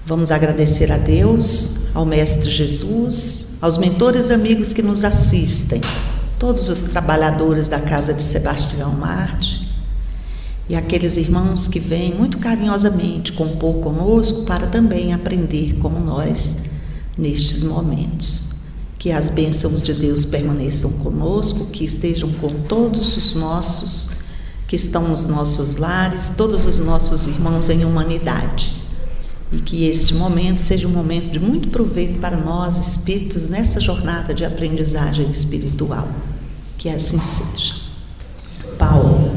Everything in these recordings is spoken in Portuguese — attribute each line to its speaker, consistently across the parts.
Speaker 1: Vamos agradecer a Deus, ao Mestre Jesus, aos mentores amigos que nos assistem, todos os trabalhadores da Casa de Sebastião Marte e aqueles irmãos que vêm muito carinhosamente compor conosco para também aprender como nós nestes momentos. Que as bênçãos de Deus permaneçam conosco, que estejam com todos os nossos, que estão nos nossos lares, todos os nossos irmãos em humanidade. E que este momento seja um momento de muito proveito para nós, espíritos, nessa jornada de aprendizagem espiritual. Que assim seja. Paulo,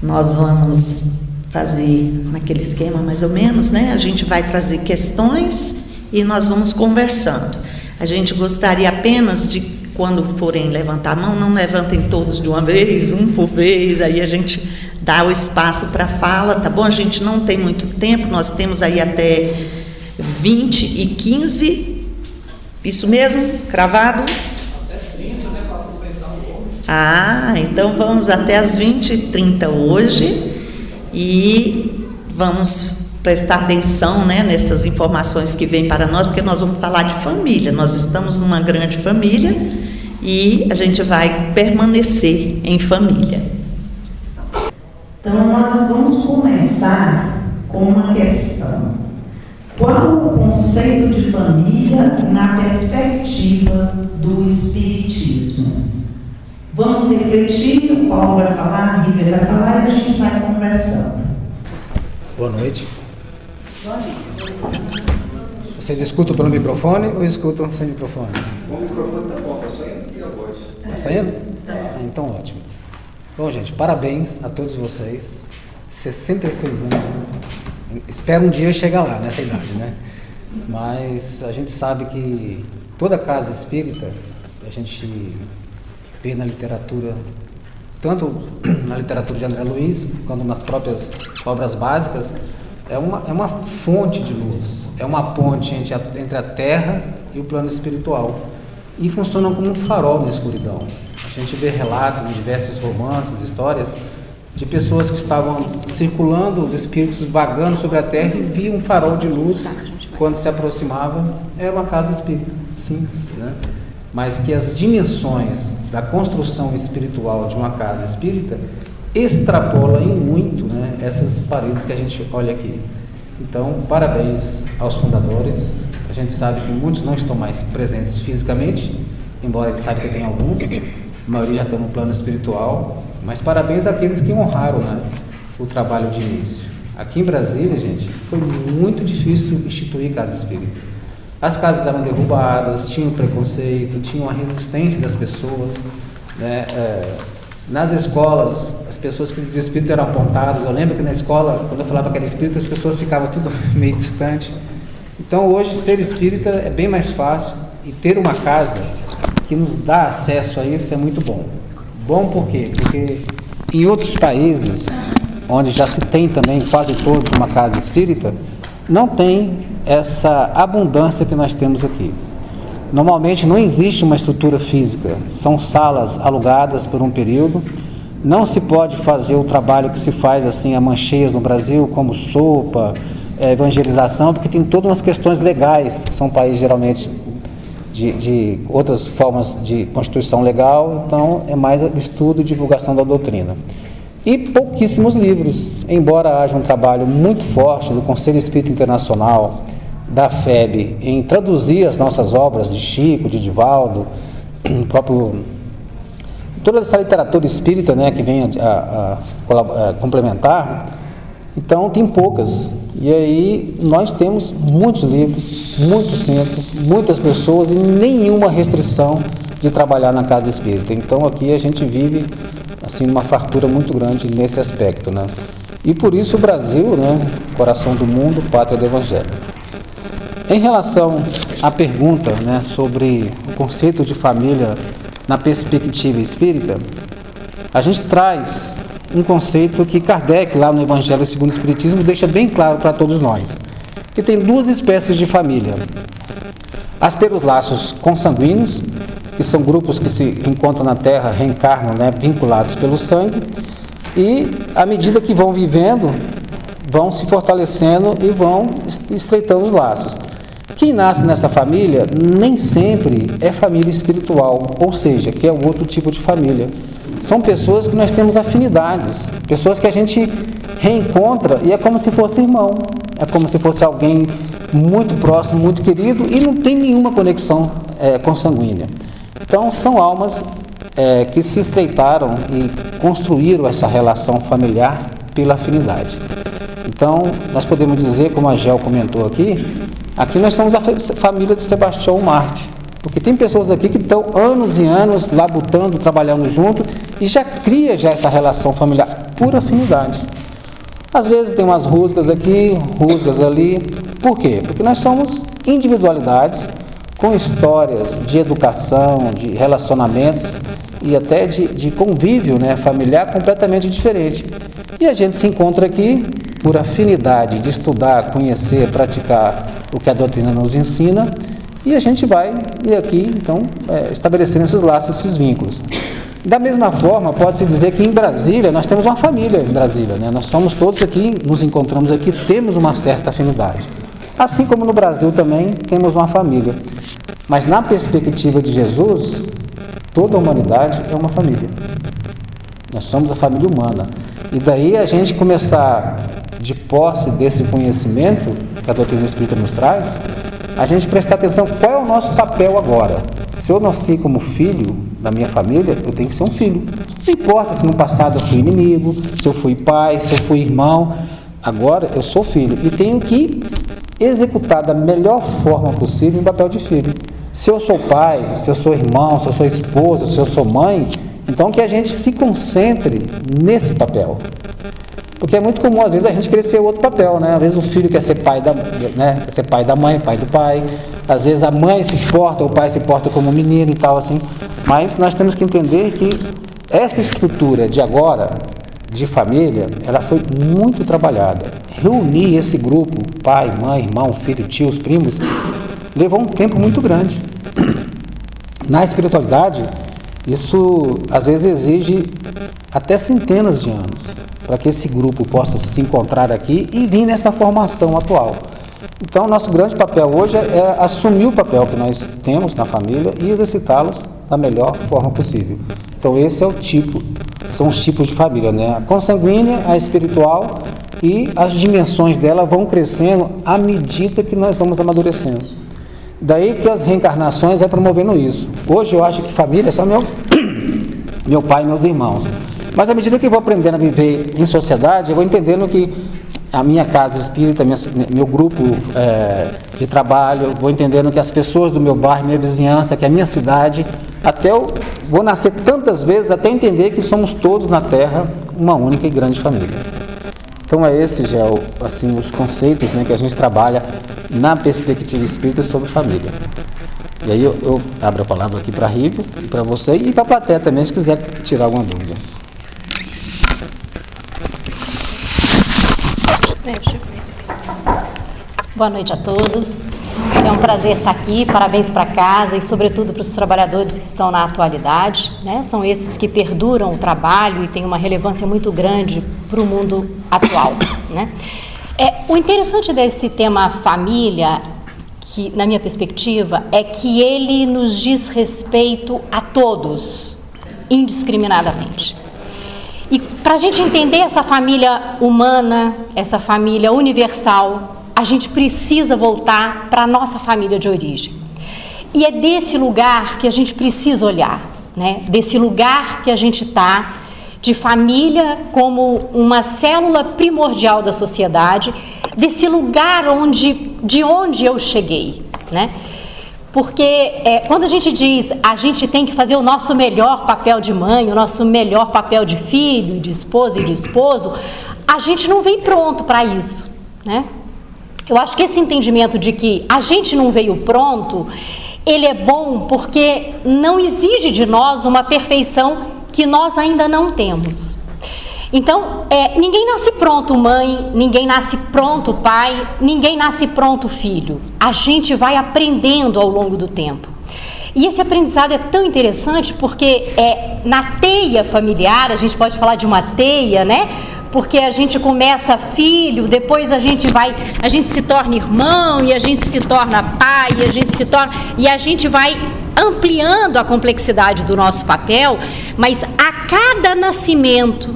Speaker 1: nós vamos fazer naquele esquema mais ou menos, né? A gente vai trazer questões e nós vamos conversando. A gente gostaria apenas de, quando forem levantar a mão, não levantem todos de uma vez, um por vez, aí a gente dá o espaço para fala, tá bom? A gente não tem muito tempo, nós temos aí até 20h15, isso mesmo? Cravado?
Speaker 2: Até 30, né, para aproveitar um pouco.
Speaker 1: Então vamos até as 20h30 hoje e vamos prestar atenção, né, nessas informações que vêm para nós, porque nós vamos falar de família, nós estamos numa grande família e a gente vai permanecer em família. Então, nós vamos começar com uma questão. Qual o conceito de família na perspectiva do Espiritismo? Vamos refletir, o Paulo vai falar, a Rívia vai falar e a gente vai conversando.
Speaker 3: Boa noite. Vocês escutam pelo microfone ou escutam sem microfone?
Speaker 2: O microfone tá bom, tá saindo aqui a voz.
Speaker 3: Tá saindo? Então ótimo. Bom, gente, parabéns a todos vocês. 66 anos, né? Espero um dia chegar lá, nessa idade, né? Mas a gente sabe que toda casa espírita, a gente vê na literatura, tanto na literatura de André Luiz, quanto nas próprias obras básicas, é uma fonte de luz, é uma ponte entre a terra e o plano espiritual. E funcionam como um farol na escuridão. A gente vê relatos em diversos romances, histórias, de pessoas que estavam circulando, os espíritos vagando sobre a terra e viam um farol de luz quando se aproximava. Era uma casa espírita, simples, né? Mas que as dimensões da construção espiritual de uma casa espírita extrapolam em muito, né, essas paredes que a gente olha aqui. Então, parabéns aos fundadores. A gente sabe que muitos não estão mais presentes fisicamente, embora a gente saiba que tem alguns. A maioria já está no plano espiritual, mas parabéns àqueles que honraram, né, o trabalho de início. Aqui em Brasília, gente, foi muito difícil instituir casa espírita. As casas eram derrubadas, tinham preconceito, tinham a resistência das pessoas, né? Nas escolas, as pessoas que diziam espírita eram apontadas. Eu lembro que na escola, quando eu falava que era espírita, as pessoas ficavam tudo meio distante. Então hoje ser espírita é bem mais fácil e ter uma casa que nos dá acesso a isso é muito bom. Bom por quê? Porque em outros países, onde já se tem também quase todos uma casa espírita, não tem essa abundância que nós temos aqui. Normalmente não existe uma estrutura física, são salas alugadas por um período, não se pode fazer o trabalho que se faz assim a mancheias no Brasil, como sopa, evangelização, porque tem todas umas questões legais, que são países geralmente de outras formas de constituição legal, então é mais estudo e divulgação da doutrina. E pouquíssimos livros, embora haja um trabalho muito forte do Conselho Espírita Internacional, da FEB, em traduzir as nossas obras de Chico, de Divaldo, toda essa literatura espírita, né, que vem a complementar, então tem poucas. E aí nós temos muitos livros, muitos centros, muitas pessoas e nenhuma restrição de trabalhar na casa espírita. Então aqui a gente vive assim uma fartura muito grande nesse aspecto, né? E por isso o Brasil, né, coração do mundo, pátria do Evangelho. Em relação à pergunta, né, sobre o conceito de família na perspectiva espírita, a gente traz um conceito que Kardec, lá no Evangelho segundo o Espiritismo, deixa bem claro para todos nós, que tem duas espécies de família. As pelos laços consanguíneos, que são grupos que se encontram na Terra, reencarnam, né, vinculados pelo sangue, e à medida que vão vivendo, vão se fortalecendo e vão estreitando os laços. Quem nasce nessa família nem sempre é família espiritual, ou seja, que é um outro tipo de família. São pessoas que nós temos afinidades, pessoas que a gente reencontra e é como se fosse irmão, é como se fosse alguém muito próximo, muito querido e não tem nenhuma conexão consanguínea. Então são almas que se estreitaram e construíram essa relação familiar pela afinidade. Então nós podemos dizer, como a Gel comentou aqui nós somos a família do Sebastião Marte, porque tem pessoas aqui que estão anos e anos labutando, trabalhando junto e já cria essa relação familiar por afinidade. Às vezes tem umas rusgas aqui, rusgas ali. Por quê? Porque nós somos individualidades com histórias de educação, de relacionamentos e até de convívio, né, familiar completamente diferente. E a gente se encontra aqui por afinidade de estudar, conhecer, praticar o que a doutrina nos ensina e a gente vai aqui, então, estabelecendo esses laços, esses vínculos. Da mesma forma, pode-se dizer que em Brasília, nós temos uma família em Brasília, né? Nós somos todos aqui, nos encontramos aqui, temos uma certa afinidade. Assim como no Brasil também temos uma família. Mas na perspectiva de Jesus, toda a humanidade é uma família. Nós somos a família humana. E daí a gente começar, de posse desse conhecimento que a doutrina espírita nos traz, a gente prestar atenção qual é o nosso papel agora. Se eu nasci como filho da minha família, eu tenho que ser um filho. Não importa se no passado eu fui inimigo, se eu fui pai, se eu fui irmão. Agora eu sou filho e tenho que executar da melhor forma possível o papel de filho. Se eu sou pai, se eu sou irmão, se eu sou esposa, se eu sou mãe, então que a gente se concentre nesse papel. Porque é muito comum, às vezes, a gente querer ser outro papel, né? Às vezes o filho quer ser pai da mãe, pai do pai. Às vezes a mãe se porta, o pai se porta como menino e tal, assim. Mas nós temos que entender que essa estrutura de agora, de família, ela foi muito trabalhada. Reunir esse grupo, pai, mãe, irmão, filho, tios, primos, levou um tempo muito grande. Na espiritualidade, isso às vezes exige até centenas de anos para que esse grupo possa se encontrar aqui e vir nessa formação atual. Então, nosso grande papel hoje é assumir o papel que nós temos na família e exercitá-los da melhor forma possível. Então, esse é o tipo, são os tipos de família, né? A consanguínea, a espiritual e as dimensões dela vão crescendo à medida que nós vamos amadurecendo. Daí que as reencarnações vai promovendo isso. Hoje eu acho que família é só meu pai e meus irmãos. Mas à medida que eu vou aprendendo a viver em sociedade, eu vou entendendo que a minha casa espírita, meu grupo de trabalho, eu vou entendendo que as pessoas do meu bairro, minha vizinhança, que a minha cidade, até eu vou nascer tantas vezes até entender que somos todos na Terra uma única e grande família. Então é esse, Gel, assim, os conceitos, né, que a gente trabalha na perspectiva espírita sobre família. E aí eu abro a palavra aqui para a Rívia, para você e para a plateia também, se quiser tirar alguma dúvida.
Speaker 4: Boa noite a todos. É um prazer estar aqui. Parabéns para a casa e, sobretudo, para os trabalhadores que estão na atualidade, né? São esses que perduram o trabalho e têm uma relevância muito grande para o mundo atual, né? O interessante desse tema família, que, na minha perspectiva, é que ele nos diz respeito a todos, indiscriminadamente. E para a gente entender essa família humana, essa família universal, a gente precisa voltar para a nossa família de origem. E é desse lugar que a gente precisa olhar, né? Desse lugar que a gente está, de família como uma célula primordial da sociedade, desse lugar de onde eu cheguei, né? Porque quando a gente diz a gente tem que fazer o nosso melhor papel de mãe, o nosso melhor papel de filho, de esposa e de esposo, a gente não vem pronto para isso, né? Eu acho que esse entendimento de que a gente não veio pronto, ele é bom porque não exige de nós uma perfeição que nós ainda não temos. Então, ninguém nasce pronto mãe, ninguém nasce pronto pai, ninguém nasce pronto filho. A gente vai aprendendo ao longo do tempo. E esse aprendizado é tão interessante porque na teia familiar, a gente pode falar de uma teia, né? porque a gente começa filho, depois a gente se torna irmão, e a gente se torna pai, e a gente vai ampliando a complexidade do nosso papel, mas a cada nascimento,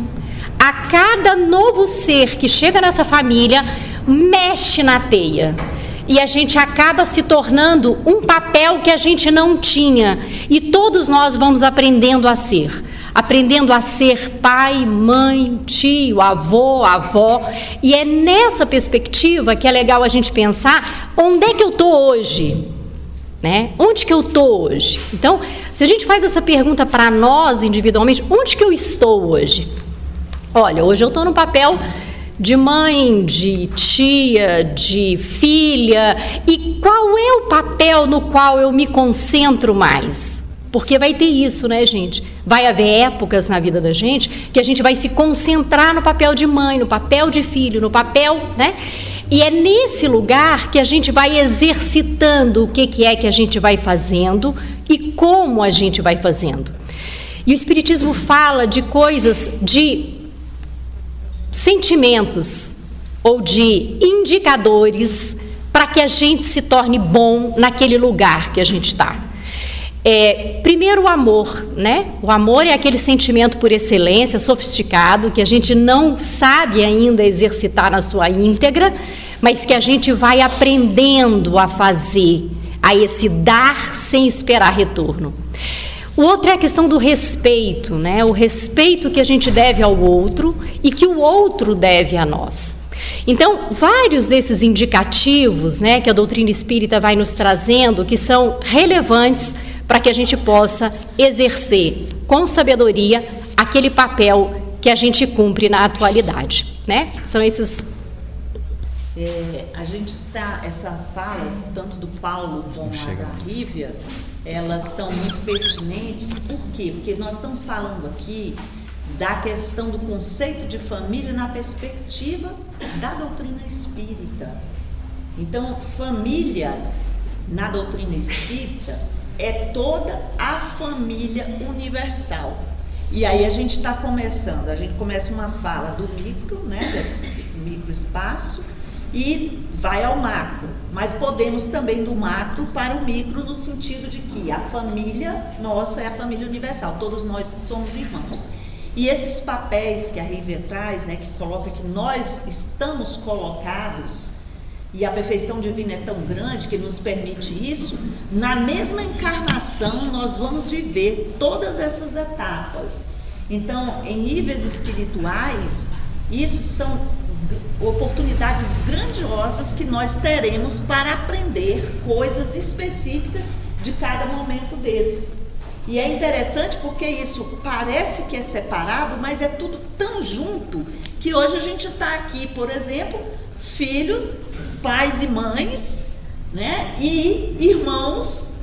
Speaker 4: a cada novo ser que chega nessa família, mexe na teia. E a gente acaba se tornando um papel que a gente não tinha. E todos nós vamos aprendendo a ser pai, mãe, tio, avô, avó. E é nessa perspectiva que é legal a gente pensar, onde é que eu estou hoje? Né? Onde que eu estou hoje? Então, se a gente faz essa pergunta para nós individualmente, onde que eu estou hoje? Olha, hoje eu estou no papel de mãe, de tia, de filha. E qual é o papel no qual eu me concentro mais? Porque vai ter isso, né, gente? Vai haver épocas na vida da gente que a gente vai se concentrar no papel de mãe, no papel de filho, no papel, né? E é nesse lugar que a gente vai exercitando o que é que a gente vai fazendo e como a gente vai fazendo. E o Espiritismo fala de coisas, de sentimentos ou de indicadores para que a gente se torne bom naquele lugar que a gente está. Primeiro, o amor, né? O amor é aquele sentimento por excelência, sofisticado, que a gente não sabe ainda exercitar na sua íntegra, mas que a gente vai aprendendo a fazer, a esse dar sem esperar retorno. O outro é a questão do respeito, né? O respeito que a gente deve ao outro e que o outro deve a nós. Então, vários desses indicativos, né, que a doutrina espírita vai nos trazendo, que são relevantes para que a gente possa exercer com sabedoria aquele papel que a gente cumpre na atualidade, né? São esses...
Speaker 1: a gente está, essa fala, tanto do Paulo como a da Lívia, elas são muito pertinentes. Por quê? Porque nós estamos falando aqui da questão do conceito de família na perspectiva da doutrina espírita. Então, família, na doutrina espírita, é toda a família universal. E aí a gente começa uma fala do micro, né, desse microespaço, e vai ao macro. Mas podemos também do macro para o micro, no sentido de que a família nossa é a família universal, todos nós somos irmãos. E esses papéis que a Rívia traz, né, que coloca que nós estamos colocados, e a perfeição divina é tão grande que nos permite isso, na mesma encarnação nós vamos viver todas essas etapas. Então, em níveis espirituais, isso são oportunidades grandiosas que nós teremos para aprender coisas específicas de cada momento desse. E é interessante porque isso parece que é separado, mas é tudo tão junto que hoje a gente está aqui, por exemplo, filhos, pais e mães, né? E irmãos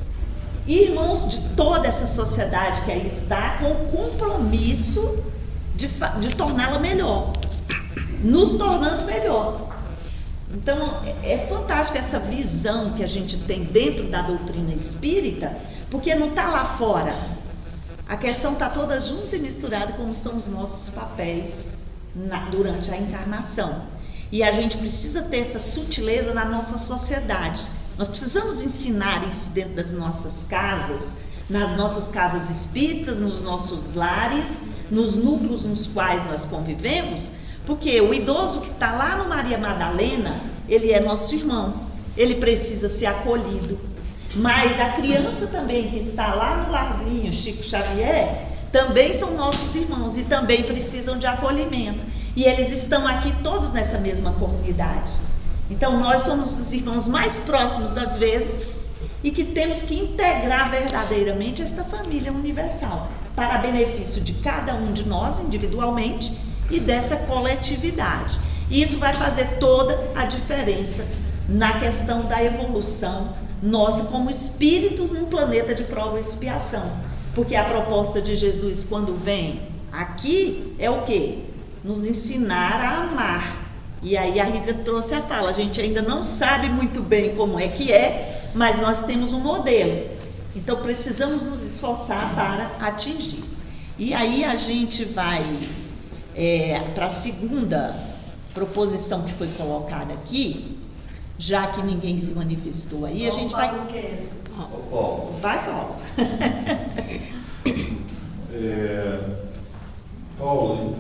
Speaker 1: de toda essa sociedade que aí está, com o compromisso de torná-la melhor, nos tornando melhor. Então, é fantástico essa visão que a gente tem dentro da doutrina espírita, porque não está lá fora. A questão está toda junta e misturada, como são os nossos papéis durante a encarnação. E a gente precisa ter essa sutileza na nossa sociedade. Nós precisamos ensinar isso dentro das nossas casas, nas nossas casas espíritas, nos nossos lares, nos núcleos nos quais nós convivemos, porque o idoso que está lá no Maria Madalena, ele é nosso irmão, ele precisa ser acolhido. Mas a criança também que está lá no larzinho Chico Xavier, também são nossos irmãos e também precisam de acolhimento. E eles estão aqui todos nessa mesma comunidade. Então nós somos os irmãos mais próximos às vezes e que temos que integrar verdadeiramente esta família universal para benefício de cada um de nós individualmente e dessa coletividade. E isso vai fazer toda a diferença na questão da evolução nossa como espíritos num planeta de prova e expiação. Porque a proposta de Jesus quando vem aqui é o quê? Nos ensinar a amar. E aí a Rívia trouxe a fala, a gente ainda não sabe muito bem como é que é, mas nós temos um modelo. Então precisamos nos esforçar para atingir. E aí a gente vai para a segunda proposição que foi colocada aqui, já que ninguém se manifestou aí, a gente vai... Vai, Paulo.
Speaker 5: Paulo,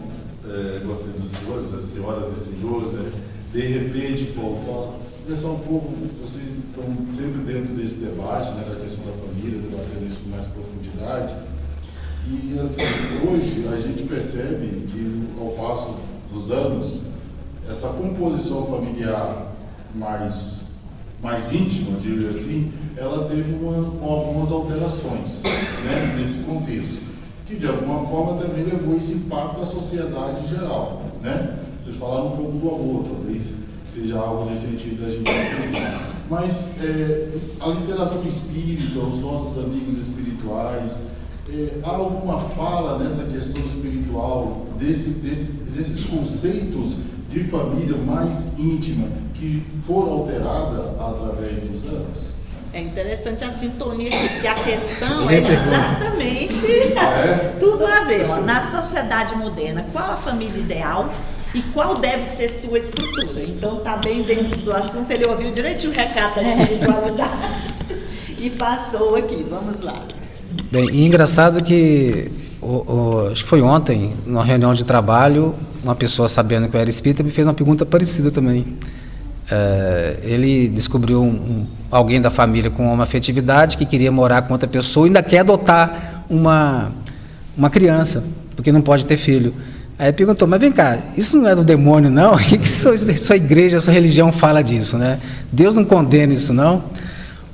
Speaker 5: gostei dos senhores, as senhoras e senhores, né? De repente, Paulo, fala, conversar um pouco, vocês estão sempre dentro desse debate, né, da questão da família, debatendo isso com mais profundidade. E assim, hoje a gente percebe que, ao passo dos anos, essa composição familiar mais íntima, diria assim, ela teve algumas alterações, né, nesse contexto, que de alguma forma também levou esse impacto à sociedade em geral, né? Vocês falaram um pouco do amor, talvez seja algo nesse sentido da gente entender. Mas a literatura espírita, os nossos amigos espirituais, há alguma fala nessa questão espiritual, desses conceitos de família mais íntima que foram alteradas através dos anos?
Speaker 1: É interessante a sintonia aqui, porque a questão é exatamente tudo a ver. Ó, na sociedade moderna, qual a família ideal e qual deve ser sua estrutura? Então, está bem dentro do assunto, ele ouviu direitinho o recado da espiritualidade e passou aqui. Vamos lá.
Speaker 3: Bem, e engraçado que, acho que foi ontem, numa reunião de trabalho, uma pessoa, sabendo que eu era espírita, me fez uma pergunta parecida também. Ele descobriu alguém da família com uma afetividade que queria morar com outra pessoa e ainda quer adotar uma criança, porque não pode ter filho. Aí perguntou, mas vem cá, isso não é do demônio, não? O que sua igreja, sua religião fala disso, né? Deus não condena isso, não?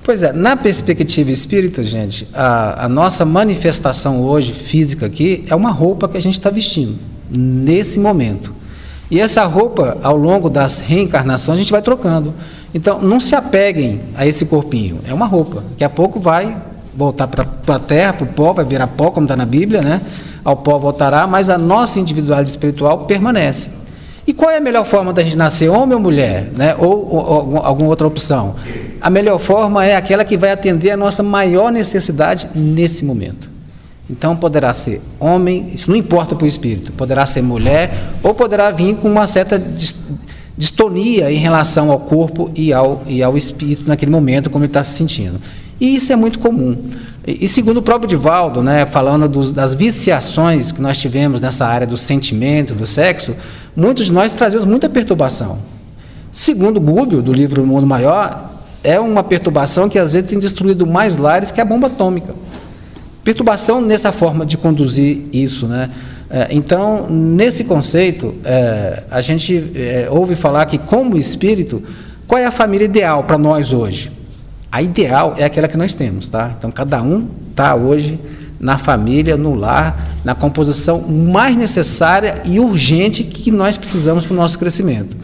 Speaker 3: Pois é, na perspectiva espírita, gente, a nossa manifestação hoje, física aqui, é uma roupa que a gente está vestindo, nesse momento. E essa roupa, ao longo das reencarnações, a gente vai trocando. Então, não se apeguem a esse corpinho, é uma roupa. Daqui a pouco vai voltar para a terra, para o pó, vai virar pó, como está na Bíblia, né? Ao pó voltará, mas a nossa individualidade espiritual permanece. E qual é a melhor forma da gente nascer, homem ou mulher, né? Ou alguma outra opção? A melhor forma é aquela que vai atender a nossa maior necessidade nesse momento. Então poderá ser homem, isso não importa para o espírito, poderá ser mulher, ou poderá vir com uma certa distonia em relação ao corpo e ao espírito naquele momento, como ele está se sentindo. E isso é muito comum. E segundo o próprio Divaldo, né, falando das viciações que nós tivemos nessa área do sentimento, do sexo, muitos de nós trazemos muita perturbação. Segundo Gúbio, do livro O Mundo Maior, é uma perturbação que às vezes tem destruído mais lares que a bomba atômica. Perturbação nessa forma de conduzir isso, né? Então, nesse conceito, a gente ouve falar que, como espírito, qual é a família ideal para nós hoje? A ideal é aquela que nós temos, tá? Então, cada um está hoje na família, no lar, na composição mais necessária e urgente que nós precisamos para o nosso crescimento.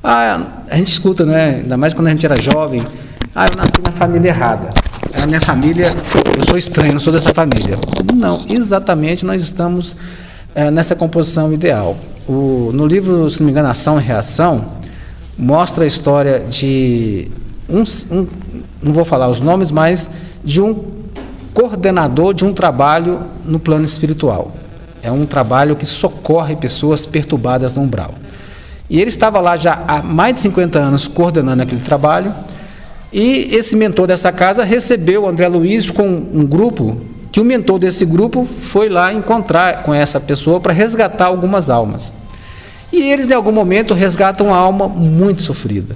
Speaker 3: A gente escuta, né? Ainda mais quando a gente era jovem, eu nasci na família errada. A minha família, eu sou estranho, não sou dessa família. Não, exatamente nós estamos nessa composição ideal. No livro, se não me engano, Ação e Reação, mostra a história de não vou falar os nomes, mas de um coordenador de um trabalho no plano espiritual. É um trabalho que socorre pessoas perturbadas no umbral. E ele estava lá já há mais de 50 anos coordenando aquele trabalho. E esse mentor dessa casa recebeu o André Luiz com um grupo, que o mentor desse grupo foi lá encontrar com essa pessoa para resgatar algumas almas. E eles, em algum momento, resgatam uma alma muito sofrida.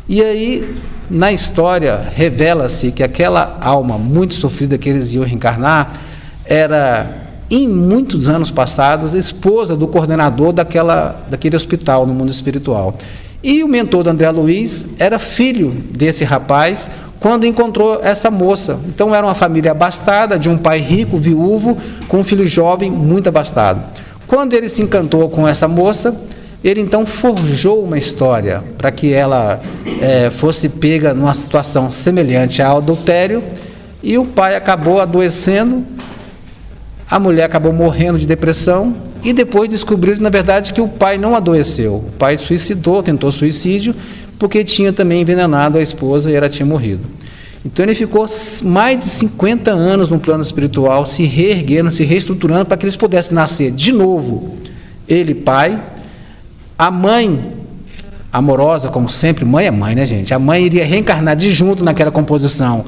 Speaker 3: E aí, na história, revela-se que aquela alma muito sofrida que eles iam reencarnar era, em muitos anos passados, esposa do coordenador daquele hospital no mundo espiritual. E o mentor do André Luiz era filho desse rapaz quando encontrou essa moça. Então era uma família abastada, de um pai rico, viúvo, com um filho jovem, muito abastado. Quando ele se encantou com essa moça, ele então forjou uma história para que ela fosse pega numa situação semelhante ao adultério, e o pai acabou adoecendo, a mulher acabou morrendo de depressão, e depois descobriram, na verdade, que o pai não adoeceu. O pai suicidou, tentou suicídio, porque tinha também envenenado a esposa e ela tinha morrido. Então ele ficou mais de 50 anos no plano espiritual, se reerguendo, se reestruturando, para que eles pudessem nascer de novo ele pai, a mãe amorosa, como sempre, mãe é mãe, né, gente? A mãe iria reencarnar de junto naquela composição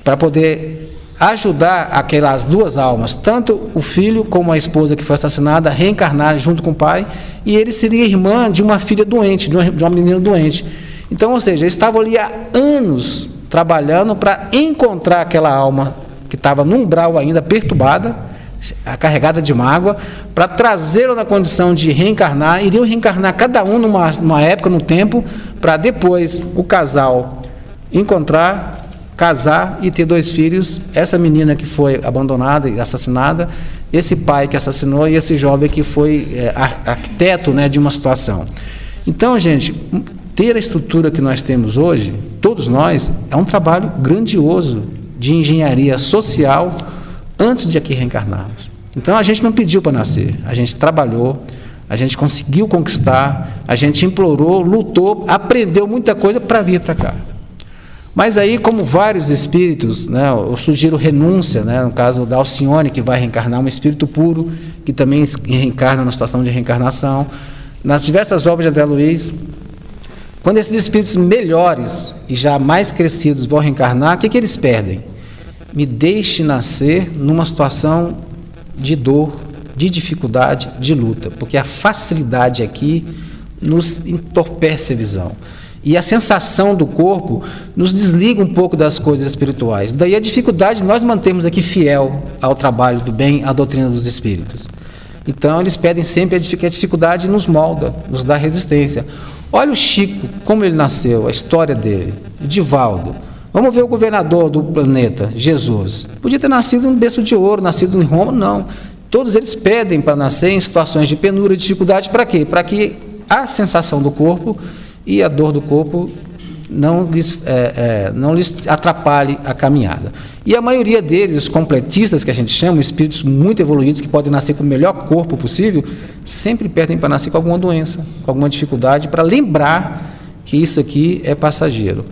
Speaker 3: para poder ajudar aquelas duas almas, tanto o filho como a esposa que foi assassinada, a reencarnar junto com o pai, e ele seria irmã de uma filha doente, de uma menina doente. Então, ou seja, eles estavam ali há anos trabalhando para encontrar aquela alma que estava no umbral ainda perturbada, carregada de mágoa, para trazê-la na condição de reencarnar. Iriam reencarnar cada um numa época, num tempo, para depois o casal encontrar, casar e ter 2 filhos, essa menina que foi abandonada e assassinada, esse pai que assassinou e esse jovem que foi arquiteto, né, de uma situação. Então, gente, ter a estrutura que nós temos hoje, todos nós, é um trabalho grandioso de engenharia social antes de aqui reencarnarmos. Então, a gente não pediu para nascer, a gente trabalhou, a gente conseguiu conquistar, a gente implorou, lutou, aprendeu muita coisa para vir para cá. Mas aí, como vários espíritos, né, eu sugiro renúncia, né, no caso da Alcione, que vai reencarnar, um espírito puro, que também reencarna na situação de reencarnação. Nas diversas obras de André Luiz, quando esses espíritos melhores e já mais crescidos vão reencarnar, o que eles pedem? Me deixe nascer numa situação de dor, de dificuldade, de luta, porque a facilidade aqui nos entorpece a visão. E a sensação do corpo nos desliga um pouco das coisas espirituais. Daí a dificuldade de nós mantermos aqui fiel ao trabalho do bem, à doutrina dos espíritos. Então, eles pedem sempre que a dificuldade nos molda, nos dá resistência. Olha o Chico, como ele nasceu, a história dele, o Divaldo. Vamos ver o governador do planeta, Jesus. Podia ter nascido em um berço de ouro, nascido em Roma, não. Todos eles pedem para nascer em situações de penúria e dificuldade, para quê? Para que a sensação do corpo e a dor do corpo não lhes atrapalhe a caminhada. E a maioria deles, os completistas, que a gente chama, espíritos muito evoluídos, que podem nascer com o melhor corpo possível, sempre pedem para nascer com alguma doença, com alguma dificuldade, para lembrar que isso aqui é passageiro.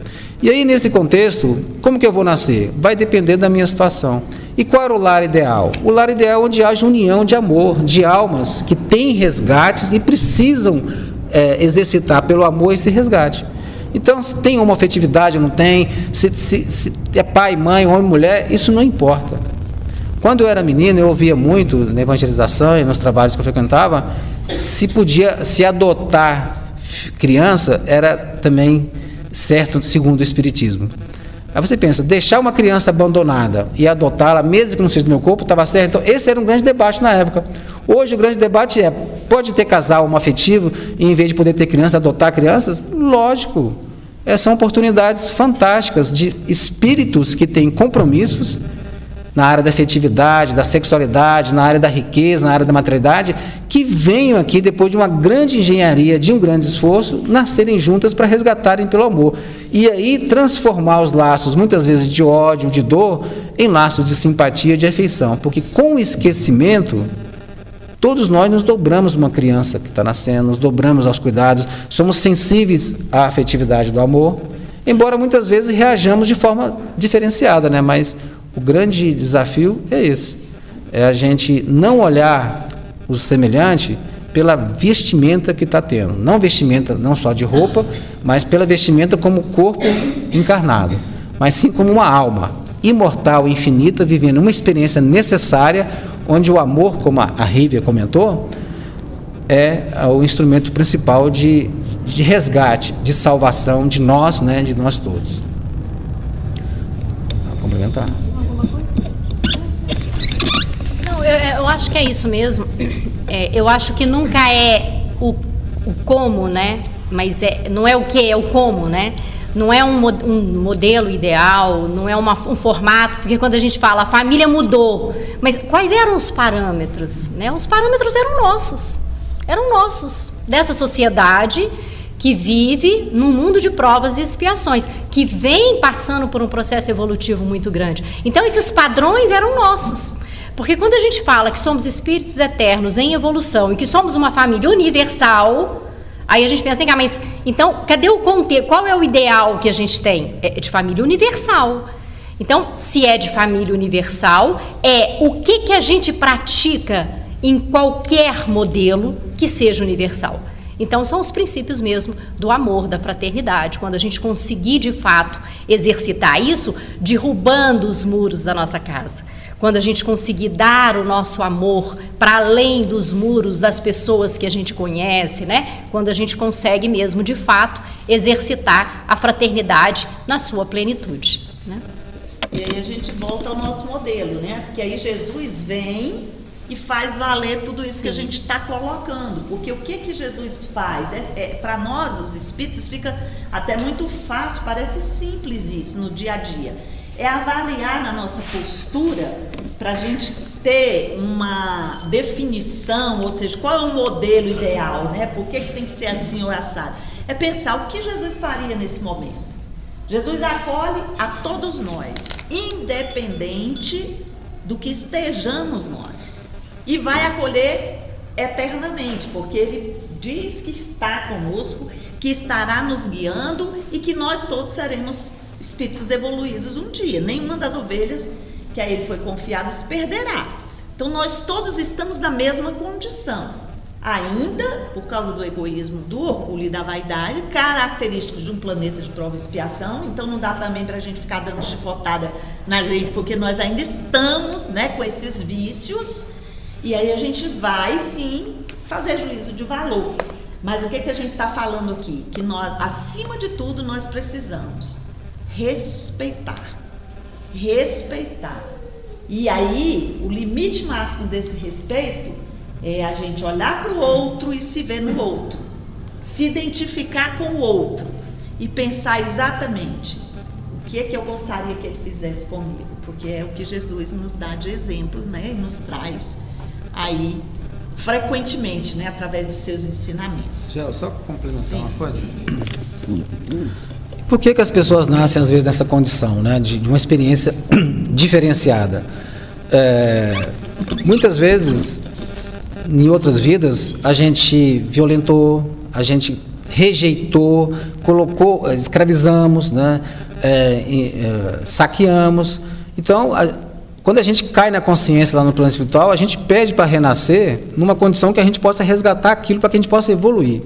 Speaker 3: E aí, nesse contexto, como que eu vou nascer? Vai depender da minha situação. E qual era o lar ideal? O lar ideal é onde haja união de amor, de almas que têm resgates e precisam exercitar pelo amor esse resgate. Então, se tem uma afetividade ou não tem, se é pai, mãe, homem, mulher, isso não importa. Quando eu era menino, eu ouvia muito na evangelização e nos trabalhos que eu frequentava, se adotar criança era também certo segundo o Espiritismo. Aí você pensa, deixar uma criança abandonada e adotá-la, mesmo que não seja do meu corpo, estava certo? Então, esse era um grande debate na época. Hoje, o grande debate é, pode ter casal homoafetivo e, em vez de poder ter criança, adotar crianças? Lógico. São oportunidades fantásticas de espíritos que têm compromissos na área da afetividade, da sexualidade, na área da riqueza, na área da materialidade, que venham aqui, depois de uma grande engenharia, de um grande esforço, nascerem juntas para resgatarem pelo amor. E aí transformar os laços, muitas vezes de ódio, de dor, em laços de simpatia, de afeição. Porque com o esquecimento, todos nós nos dobramos de uma criança que está nascendo, nos dobramos aos cuidados, somos sensíveis à afetividade do amor, embora muitas vezes reajamos de forma diferenciada, né? Mas o grande desafio é esse, é a gente não olhar o semelhante pela vestimenta que está tendo, não vestimenta não só de roupa, mas pela vestimenta como corpo encarnado, mas sim como uma alma imortal, infinita, vivendo uma experiência necessária, onde o amor, como a Rívia comentou, é o instrumento principal de resgate, de salvação de nós, né, de nós todos. Vou complementar.
Speaker 4: Não, eu acho que é isso mesmo. Eu acho que nunca é o como, né? Mas não é o que, é o como, né? Não é um modelo ideal, não é um formato, porque quando a gente fala a família mudou, mas quais eram os parâmetros? Né? Os parâmetros eram nossos, dessa sociedade que vive num mundo de provas e expiações, que vem passando por um processo evolutivo muito grande. Então, esses padrões eram nossos. Porque quando a gente fala que somos espíritos eternos em evolução e que somos uma família universal, aí a gente pensa assim, mas então, cadê o contexto? Qual é o ideal que a gente tem? É de família universal. Então, se é de família universal, o que a gente pratica em qualquer modelo que seja universal. Então, são os princípios mesmo do amor, da fraternidade. Quando a gente conseguir, de fato, exercitar isso, derrubando os muros da nossa casa. Quando a gente conseguir dar o nosso amor para além dos muros das pessoas que a gente conhece, né? Quando a gente consegue mesmo, de fato, exercitar a fraternidade na sua plenitude, né?
Speaker 1: E aí a gente volta ao nosso modelo, né? Porque aí Jesus vem e faz valer tudo isso que a gente está colocando. Porque o que Jesus faz? Para nós, os espíritos, fica até muito fácil, parece simples isso no dia a dia. É avaliar na nossa postura para a gente ter uma definição, ou seja, qual é o modelo ideal, né? Por que tem que ser assim ou assado? É pensar o que Jesus faria nesse momento. Jesus acolhe a todos nós, independente do que estejamos nós. E vai acolher eternamente, porque Ele diz que está conosco, que estará nos guiando e que nós todos seremos espíritos evoluídos um dia. Nenhuma das ovelhas que a Ele foi confiada se perderá. Então nós todos estamos na mesma condição. Ainda, por causa do egoísmo, do orgulho e da vaidade, característicos de um planeta de prova e expiação. Então não dá também para a gente ficar dando chicotada na gente, porque nós ainda estamos, né, com esses vícios. E aí a gente vai, sim, fazer juízo de valor. Mas o que a gente está falando aqui? Que nós, acima de tudo, nós precisamos respeitar. Respeitar. E aí, o limite máximo desse respeito é a gente olhar para o outro e se ver no outro. Se identificar com o outro. E pensar exatamente o que é que eu gostaria que ele fizesse comigo. Porque é o que Jesus nos dá de exemplo, né? E nos traz aí frequentemente, né, através dos seus ensinamentos.
Speaker 3: Só complementar uma coisa. Por que as pessoas nascem às vezes nessa condição, né, de uma experiência diferenciada? Muitas vezes, em outras vidas, a gente violentou, a gente rejeitou, colocou, escravizamos, né, saqueamos. Então, quando a gente cai na consciência lá no plano espiritual, a gente pede para renascer numa condição que a gente possa resgatar aquilo, para que a gente possa evoluir.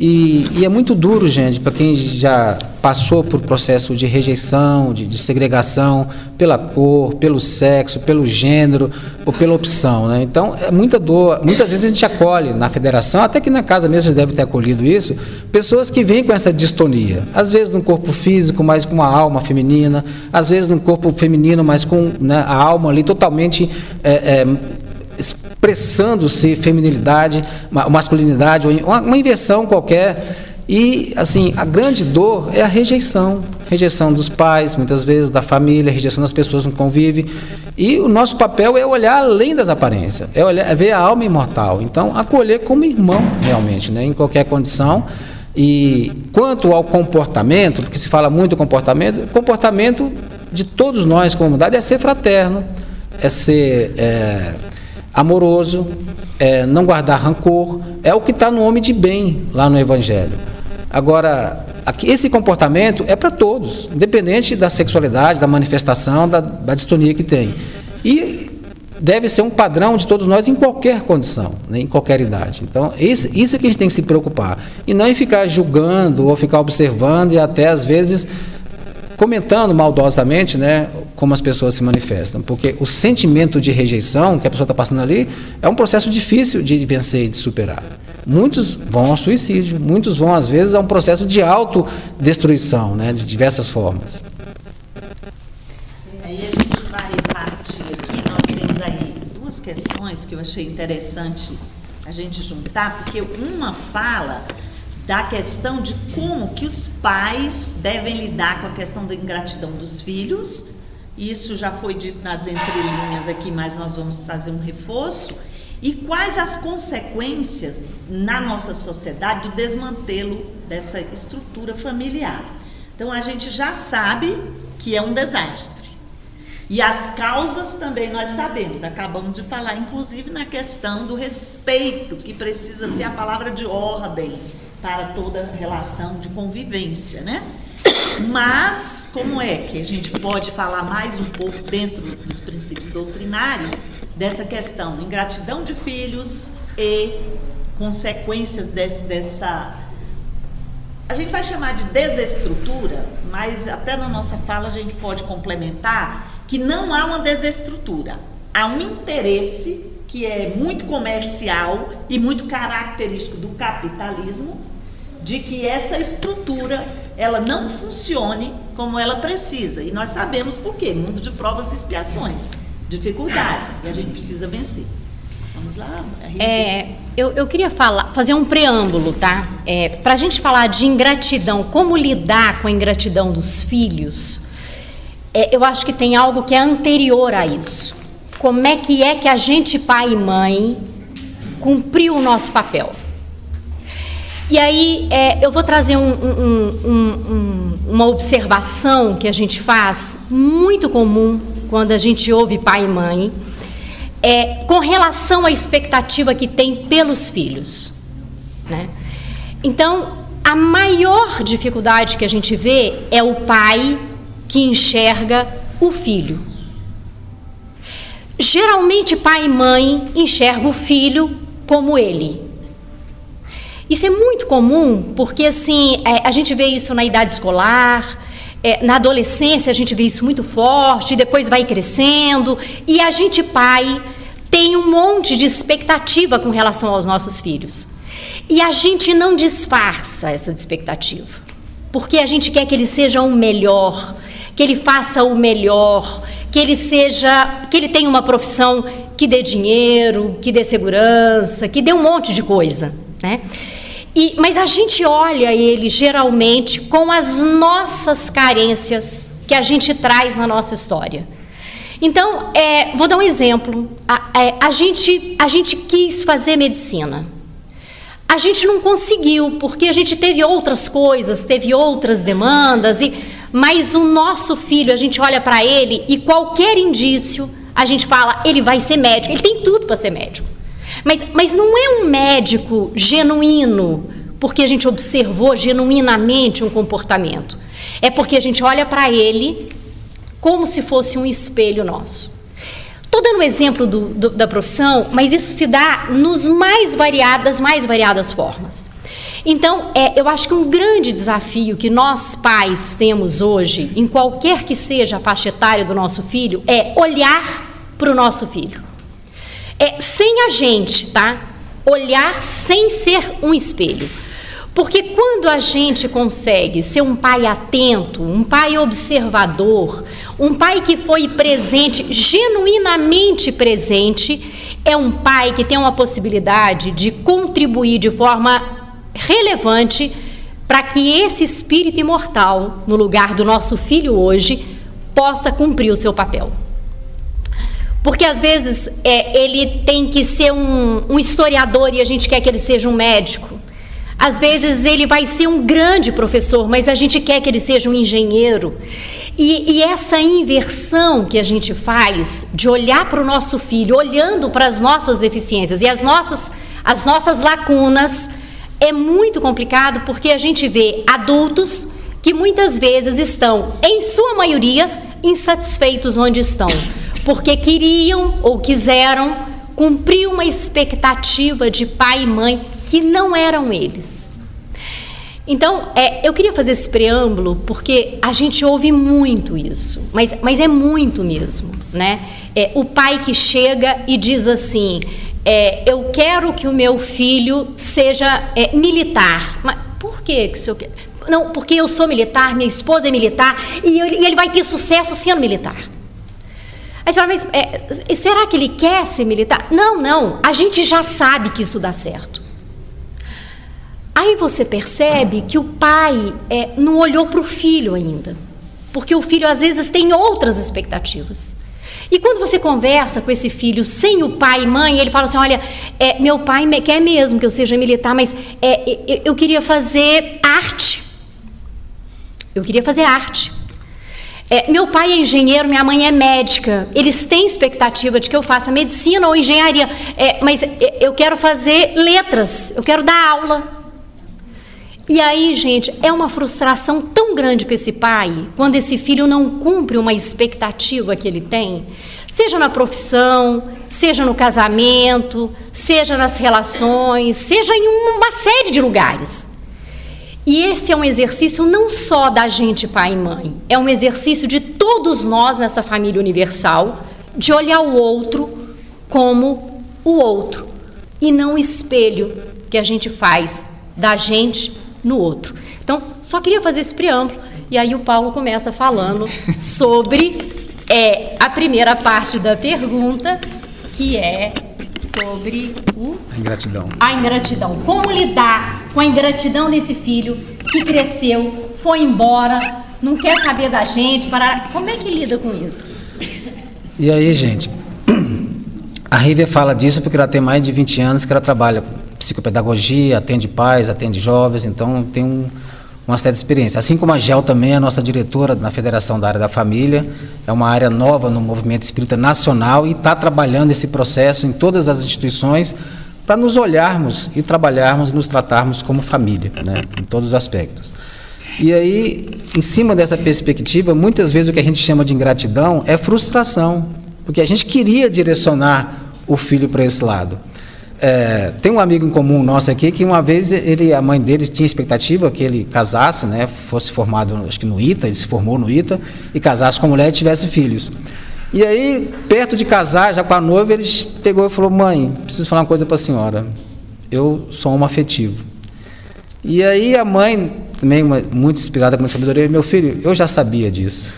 Speaker 3: E é muito duro, gente, para quem já passou por processo de rejeição, de segregação pela cor, pelo sexo, pelo gênero ou pela opção, né? Então, é muita dor. Muitas vezes a gente acolhe na federação, até que na casa mesmo você deve ter acolhido isso, pessoas que vêm com essa distonia. Às vezes no corpo físico, mas com a alma feminina, às vezes no corpo feminino, mas com, né, a alma ali totalmente expressando-se feminilidade, masculinidade, uma inversão qualquer. E, assim, a grande dor é a rejeição dos pais, muitas vezes, da família, rejeição das pessoas com que convivem. E o nosso papel é olhar além das aparências, é ver a alma imortal. Então, acolher como irmão, realmente, né, em qualquer condição. E quanto ao comportamento, porque se fala muito do comportamento, o comportamento de todos nós, como comunidade, é ser fraterno, é ser amoroso, não guardar rancor, é o que está no homem de bem lá no Evangelho. Agora, esse comportamento é para todos, independente da sexualidade, da manifestação, da distonia que tem. E deve ser um padrão de todos nós em qualquer condição, né, em qualquer idade. Então, isso é que a gente tem que se preocupar. E não em ficar julgando ou ficar observando e até, às vezes, comentando maldosamente, né, como as pessoas se manifestam, porque o sentimento de rejeição que a pessoa está passando ali é um processo difícil de vencer e de superar. Muitos vão ao suicídio, muitos vão, às vezes, a um processo de autodestruição, né, de diversas formas.
Speaker 1: Aí a gente vai partir aqui, nós temos aí duas questões que eu achei interessante a gente juntar, porque uma fala da questão de como que os pais devem lidar com a questão da ingratidão dos filhos. Isso já foi dito nas entrelinhas aqui, mas nós vamos trazer um reforço. E quais as consequências na nossa sociedade do desmantelo dessa estrutura familiar. Então, a gente já sabe que é um desastre. E as causas também nós sabemos, acabamos de falar, inclusive, na questão do respeito, que precisa ser a palavra de ordem para toda relação de convivência, né? Mas, como é que a gente pode falar mais um pouco dentro dos princípios doutrinários dessa questão, ingratidão de filhos e consequências dessa... A gente vai chamar de desestrutura, mas até na nossa fala a gente pode complementar que não há uma desestrutura. Há um interesse que é muito comercial e muito característico do capitalismo, de que essa estrutura ela não funcione como ela precisa. E nós sabemos por quê. Mundo de provas e expiações, dificuldades, e a gente precisa vencer. Vamos lá,
Speaker 4: eu queria fazer um preâmbulo, tá? Para a gente falar de ingratidão, como lidar com a ingratidão dos filhos, eu acho que tem algo que é anterior a isso. Como é que a gente, pai e mãe, cumpriu o nosso papel? E aí eu vou trazer uma observação que a gente faz, muito comum quando a gente ouve pai e mãe, com relação à expectativa que tem pelos filhos, né? Então, a maior dificuldade que a gente vê é o pai que enxerga o filho. Geralmente, pai e mãe enxergam o filho como ele. Isso é muito comum, porque assim, a gente vê isso na idade escolar, na adolescência a gente vê isso muito forte, depois vai crescendo, e a gente, pai, tem um monte de expectativa com relação aos nossos filhos. E a gente não disfarça essa expectativa, porque a gente quer que ele seja o melhor, que ele faça o melhor, que ele tenha uma profissão que dê dinheiro, que dê segurança, que dê um monte de coisa, né? Mas a gente olha ele geralmente com as nossas carências que a gente traz na nossa história. Então, vou dar um exemplo. A gente quis fazer medicina. A gente não conseguiu, porque a gente teve outras coisas, teve outras demandas, mas o nosso filho, a gente olha para ele e qualquer indício, a gente fala, ele vai ser médico, ele tem tudo para ser médico. Mas não é um médico genuíno, porque a gente observou genuinamente um comportamento. É porque a gente olha para ele como se fosse um espelho nosso. Estou dando um exemplo da profissão, mas isso se dá nos mais variadas formas. Então, eu acho que um grande desafio que nós pais temos hoje, em qualquer que seja a faixa etária do nosso filho, é olhar para o nosso filho. Sem a gente, tá? Olhar sem ser um espelho. Porque quando a gente consegue ser um pai atento, um pai observador, um pai que foi presente, genuinamente presente, é um pai que tem uma possibilidade de contribuir de forma relevante para que esse espírito imortal, no lugar do nosso filho hoje, possa cumprir o seu papel. Porque às vezes ele tem que ser um historiador e a gente quer que ele seja um médico. Às vezes ele vai ser um grande professor, mas a gente quer que ele seja um engenheiro. E essa inversão que a gente faz de olhar para o nosso filho, olhando para as nossas deficiências e as nossas lacunas, é muito complicado, porque a gente vê adultos que muitas vezes estão, em sua maioria, insatisfeitos onde estão, porque queriam ou quiseram cumprir uma expectativa de pai e mãe que não eram eles. Então, eu queria fazer esse preâmbulo porque a gente ouve muito isso, mas é muito mesmo, né? O pai que chega e diz assim, eu quero que o meu filho seja militar. Mas por que o senhor quer? Não, porque eu sou militar, minha esposa é militar e ele vai ter sucesso sendo militar. Aí você fala, mas será que ele quer ser militar? Não, a gente já sabe que isso dá certo. Aí você percebe que o pai não olhou para o filho ainda, porque o filho às vezes tem outras expectativas. E quando você conversa com esse filho sem o pai e mãe, ele fala assim, olha, meu pai quer mesmo que eu seja militar, mas eu queria fazer arte. Meu pai é engenheiro, minha mãe é médica. Eles têm expectativa de que eu faça medicina ou engenharia, mas eu quero fazer letras, eu quero dar aula. E aí, gente, é uma frustração tão grande para esse pai, quando esse filho não cumpre uma expectativa que ele tem, seja na profissão, seja no casamento, seja nas relações, seja em uma série de lugares. E esse é um exercício não só da gente, pai e mãe, é um exercício de todos nós nessa família universal, de olhar o outro como o outro, e não o espelho que a gente faz da gente no outro. Então, só queria fazer esse preâmbulo, e aí o Paulo começa falando sobre a primeira parte da pergunta, que é sobre a ingratidão. Como lidar com a ingratidão desse filho que cresceu, foi embora, não quer saber da gente, como é que lida com isso?
Speaker 3: E aí, gente, a Rívia fala disso porque ela tem mais de 20 anos que ela trabalha psicopedagogia, atende pais, atende jovens, então tem uma certa experiência. Assim como a Gel também, a nossa diretora na Federação da Área da Família, é uma área nova no movimento espírita nacional e está trabalhando esse processo em todas as instituições para nos olharmos e trabalharmos e nos tratarmos como família, né, em todos os aspectos. E aí, em cima dessa perspectiva, muitas vezes o que a gente chama de ingratidão é frustração, porque a gente queria direcionar o filho para esse lado. Tem um amigo em comum nosso aqui que uma vez a mãe dele tinha expectativa que ele casasse, né, fosse formado, acho que no ITA, ele se formou no ITA, e casasse com a mulher e tivesse filhos. E aí, perto de casar, já com a noiva, ele pegou e falou: mãe, preciso falar uma coisa para a senhora, eu sou homoafetivo. E aí a mãe, também muito inspirada com muita sabedoria: meu filho, eu já sabia disso.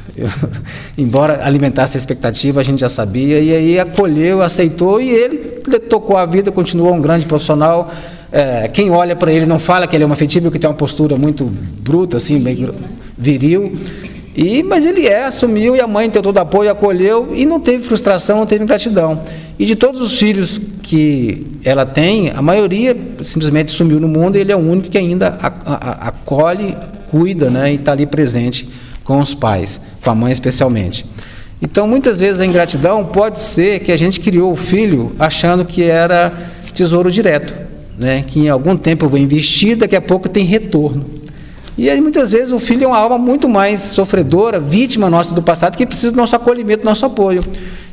Speaker 3: Embora alimentasse a expectativa, a gente já sabia. E aí acolheu, aceitou, e ele tocou a vida, continuou um grande profissional. Quem olha para ele não fala que ele é homoafetivo, porque tem uma postura muito bruta, assim, bem viril. Mas ele assumiu, e a mãe deu todo o apoio, acolheu, e não teve frustração, não teve ingratidão. E de todos os filhos que ela tem, a maioria simplesmente sumiu no mundo, e ele é o único que ainda acolhe, cuida, né, e está ali presente com os pais, com a mãe especialmente. Então, muitas vezes a ingratidão pode ser que a gente criou o filho achando que era tesouro direto, né, que em algum tempo eu vou investir, daqui a pouco tem retorno. E aí, muitas vezes, o filho é uma alma muito mais sofredora, vítima nossa do passado, que precisa do nosso acolhimento, do nosso apoio.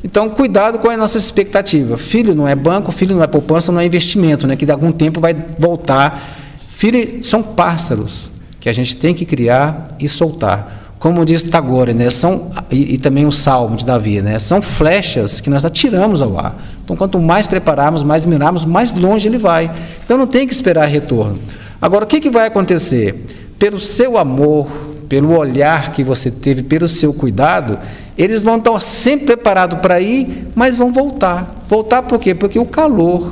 Speaker 3: Então, cuidado com a nossa expectativa. Filho não é banco, filho não é poupança, não é investimento, né, que de algum tempo vai voltar. Filhos são pássaros que a gente tem que criar e soltar. Como diz Tagore, né, e também o Salmo de Davi, né, são flechas que nós atiramos ao ar. Então, quanto mais prepararmos, mais mirarmos, mais longe ele vai. Então, não tem que esperar retorno. Agora, o que vai acontecer? Pelo seu amor, pelo olhar que você teve, pelo seu cuidado, eles vão estar sempre preparados para ir, mas vão voltar. Voltar por quê? Porque o calor,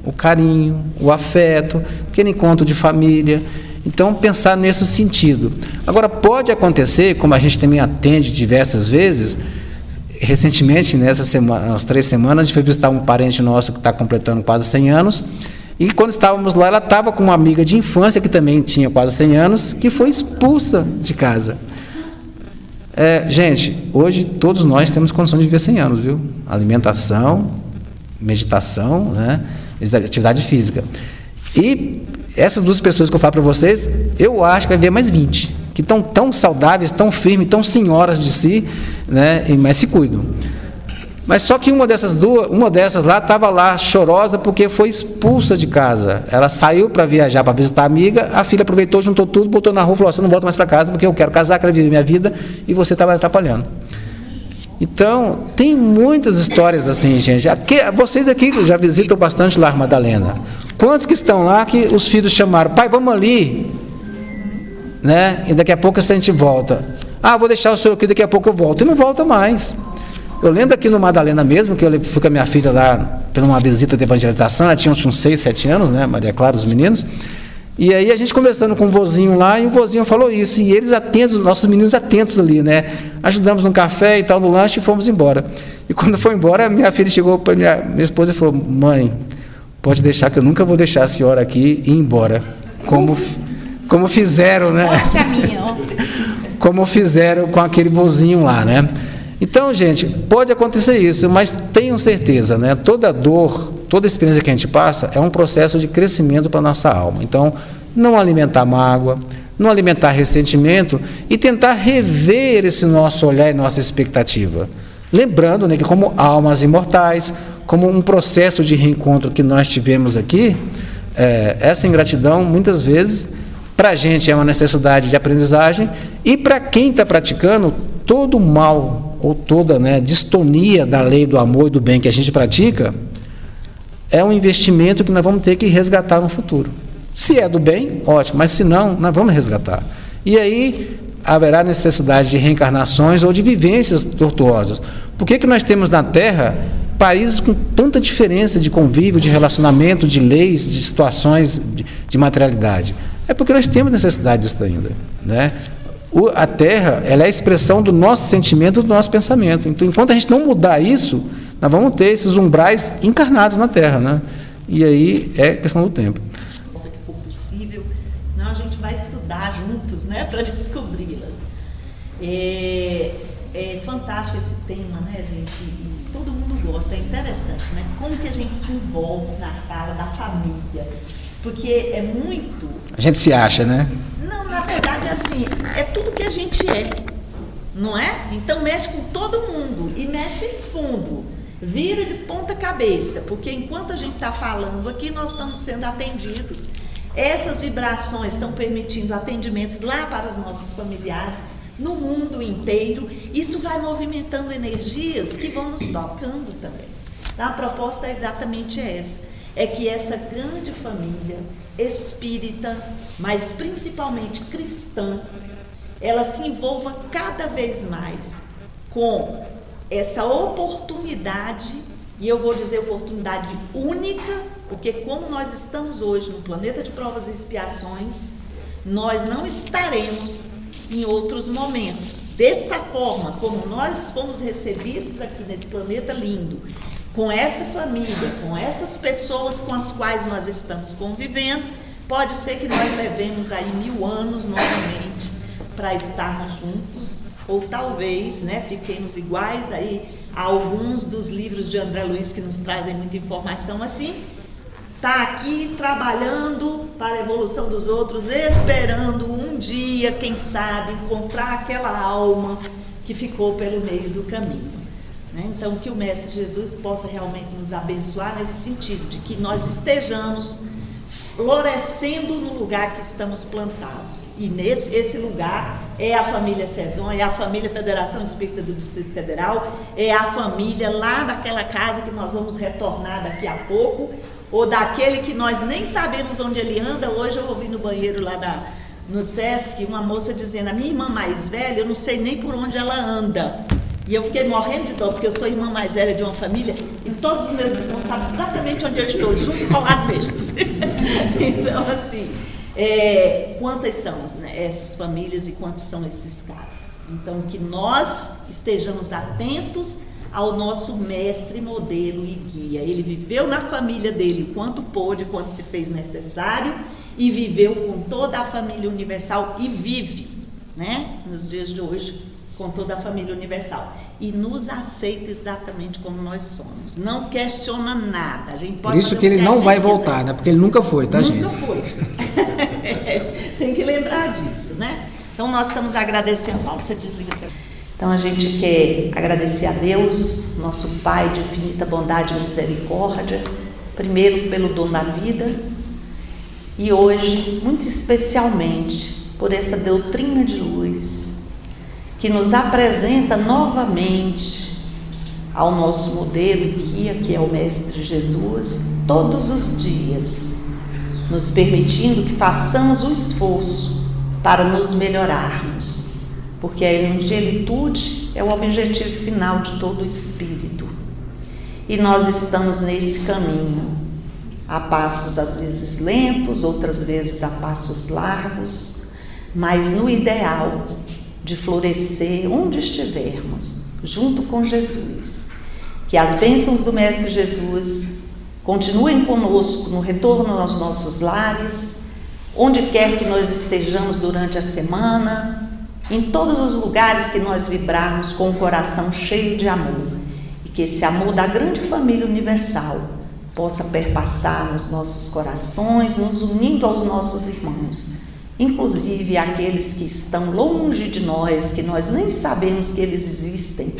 Speaker 3: o carinho, o afeto, aquele encontro de família. Então, pensar nesse sentido. Agora, pode acontecer, como a gente também atende diversas vezes, recentemente, nessa semana, umas 3 semanas, a gente foi visitar um parente nosso que está completando quase 100 anos, e quando estávamos lá, ela estava com uma amiga de infância, que também tinha quase 100 anos, que foi expulsa de casa. Gente, hoje todos nós temos condição de viver 100 anos, viu? Alimentação, meditação, né? Atividade física. E essas 2 pessoas que eu falo para vocês, eu acho que vai viver mais 20, que estão tão saudáveis, tão firmes, tão senhoras de si, né? Mas se cuidam. Mas só que uma dessas lá estava lá chorosa porque foi expulsa de casa. Ela saiu para viajar, para visitar a amiga, a filha aproveitou, juntou tudo, botou na rua e falou: você não volta mais para casa porque eu quero casar, quero viver minha vida e você está me atrapalhando. Então, tem muitas histórias assim, gente. Vocês aqui já visitam bastante Lar Madalena. Quantos que estão lá que os filhos chamaram: pai, vamos ali, né? E daqui a pouco a gente volta. Vou deixar o senhor aqui, daqui a pouco eu volto. E não volta mais. Eu lembro aqui no Madalena mesmo, que eu fui com a minha filha lá para uma visita de evangelização, ela tinha uns 6, 7 anos, né, Maria Clara, os meninos, e aí a gente conversando com o vozinho lá, e o vozinho falou isso, e eles atentos, nossos meninos atentos ali, né, ajudamos no café e tal, no lanche, e fomos embora. E quando foi embora, minha filha chegou para minha esposa e falou: mãe, pode deixar que eu nunca vou deixar a senhora aqui e ir embora, como fizeram, né, como fizeram com aquele vozinho lá, né. Então, gente, pode acontecer isso, mas tenham certeza, né? Toda dor, toda experiência que a gente passa é um processo de crescimento para a nossa alma. Então, não alimentar mágoa, não alimentar ressentimento e tentar rever esse nosso olhar e nossa expectativa. Lembrando, né, que como almas imortais, como um processo de reencontro que nós tivemos aqui, essa ingratidão, muitas vezes, para a gente é uma necessidade de aprendizagem, e para quem está praticando, todo mal ou toda, né, distonia da lei do amor e do bem que a gente pratica, é um investimento que nós vamos ter que resgatar no futuro. Se é do bem, ótimo, mas se não, nós vamos resgatar. E aí haverá necessidade de reencarnações ou de vivências tortuosas. Por que nós temos na Terra países com tanta diferença de convívio, de relacionamento, de leis, de situações, de materialidade? É porque nós temos necessidade disso ainda, né? A Terra, ela é a expressão do nosso sentimento, do nosso pensamento. Então, enquanto a gente não mudar isso, nós vamos ter esses umbrais encarnados na Terra, né? E aí é questão do tempo.
Speaker 1: Que for possível, senão a gente vai estudar juntos, né, para descobri-las. É fantástico esse tema, né, gente? E todo mundo gosta, é interessante, né? Como que a gente se envolve na sala da família? Porque é muito...
Speaker 3: A gente se acha, né?
Speaker 1: Não, na verdade é assim, é tudo que a gente é, não é? Então mexe com todo mundo e mexe fundo, vira de ponta cabeça, porque enquanto a gente está falando aqui, nós estamos sendo atendidos. Essas vibrações estão permitindo atendimentos lá para os nossos familiares, no mundo inteiro. Isso vai movimentando energias que vão nos tocando também. A proposta é exatamente essa. É que essa grande família espírita, mas principalmente cristã, ela se envolva cada vez mais com essa oportunidade, e eu vou dizer oportunidade única, porque como nós estamos hoje no planeta de provas e expiações, nós não estaremos em outros momentos. Dessa forma, como nós fomos recebidos aqui nesse planeta lindo, com essa família, com essas pessoas com as quais nós estamos convivendo, pode ser que nós levemos aí 1000 anos novamente para estarmos juntos, ou talvez, né, fiquemos iguais aí a alguns dos livros de André Luiz que nos trazem muita informação assim, está aqui trabalhando para a evolução dos outros, esperando um dia, quem sabe, encontrar aquela alma que ficou pelo meio do caminho. Então, que o Mestre Jesus possa realmente nos abençoar nesse sentido, de que nós estejamos florescendo no lugar que estamos plantados. E esse lugar é a família Cezon, é a família Federação Espírita do Distrito Federal, é a família lá naquela casa que nós vamos retornar daqui a pouco, ou daquele que nós nem sabemos onde ele anda. Hoje eu ouvi no banheiro lá no SESC uma moça dizendo: a minha irmã mais velha, eu não sei nem por onde ela anda. E eu fiquei morrendo de dó, porque eu sou irmã mais velha de uma família e todos os meus irmãos sabem exatamente onde eu estou, junto com o lado deles. Então, assim, quantas são, né, essas famílias e quantos são esses casos? Então, que nós estejamos atentos ao nosso mestre, modelo e guia. Ele viveu na família dele quanto pôde, quanto se fez necessário, e viveu com toda a família universal e vive, né, nos dias de hoje, com toda a família universal, e nos aceita exatamente como nós somos, não questiona nada. A gente pode
Speaker 3: Por isso que ele não vai voltar, né? Porque ele nunca foi, tá, gente?
Speaker 1: Nunca foi. Tem que lembrar disso, né? Então nós estamos agradecendo. Paulo, você desliga. Então a gente quer agradecer a Deus, nosso Pai de infinita bondade e misericórdia, primeiro pelo dom da vida, e hoje, muito especialmente, por essa doutrina de luz, que nos apresenta novamente ao nosso modelo e guia, que é o Mestre Jesus, todos os dias, nos permitindo que façamos o esforço para nos melhorarmos, porque a angelitude é o objetivo final de todo espírito, e nós estamos nesse caminho, a passos às vezes lentos, outras vezes a passos largos, mas no ideal de florescer onde estivermos, junto com Jesus. Que as bênçãos do Mestre Jesus continuem conosco no retorno aos nossos lares, onde quer que nós estejamos durante a semana, em todos os lugares que nós vibrarmos com o coração cheio de amor, e que esse amor da grande família universal possa perpassar nos nossos corações, nos unindo aos nossos irmãos, inclusive aqueles que estão longe de nós, que nós nem sabemos que eles existem,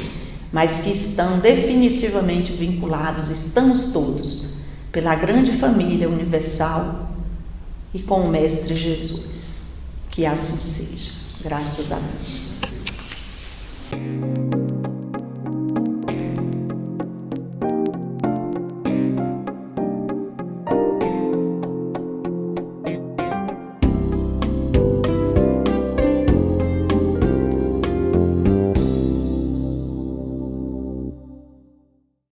Speaker 1: mas que estão definitivamente vinculados, estamos todos, pela grande família universal e com o Mestre Jesus. Que assim seja. Graças a Deus.